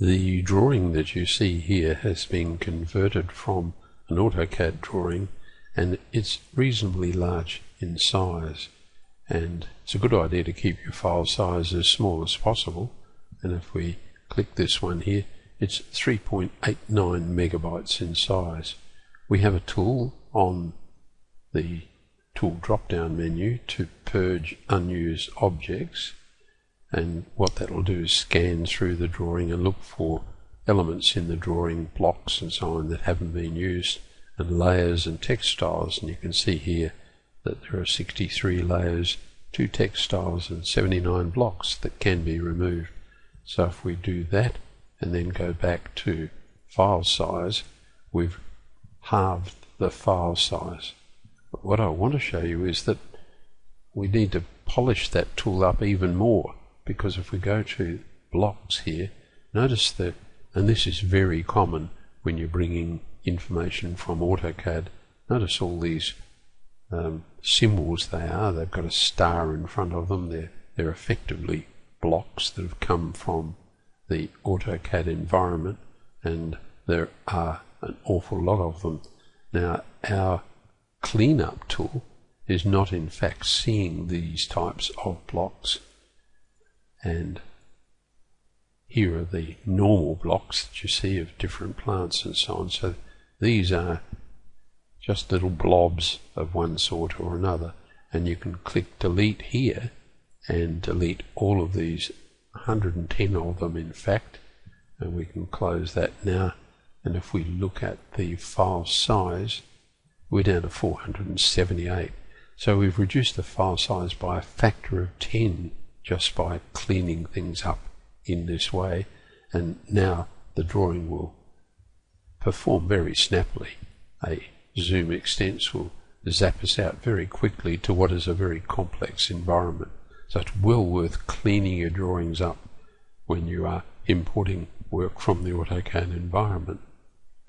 The drawing that you see here has been converted from an AutoCAD drawing, and it's reasonably large in size, and it's a good idea to keep your file size as small as possible. And if we click this one here, it's 3.89 megabytes in size. We have a tool on the tool drop-down menu to purge unused objects, and what that will do is scan through the drawing and look for elements in the drawing, blocks and so on, that haven't been used, and layers and text styles. And you can see here that there are 63 layers, 2 text styles and 79 blocks that can be removed. So if we do that and then go back to file size, we've halved the file size. But what I want to show you is that we need to polish that tool up even more, because if we go to blocks here, notice that, and this is very common when you're bringing information from AutoCAD, notice all these symbols they are. They've got a star in front of them. They're effectively blocks that have come from the AutoCAD environment, and there are an awful lot of them. Now, our cleanup tool is not in fact seeing these types of blocks, and here are the normal blocks that you see of different plants and so on. So these are just little blobs of one sort or another, and you can click delete here and delete all of these, 110 of them in fact, and we can close that now. And if we look at the file size, we're down to 478. So we've reduced the file size by a factor of 10 just by cleaning things up in this way, and now the drawing will perform very snappily. A zoom extents will zap us out very quickly to what is a very complex environment. So it's well worth cleaning your drawings up when you are importing work from the AutoCAD environment.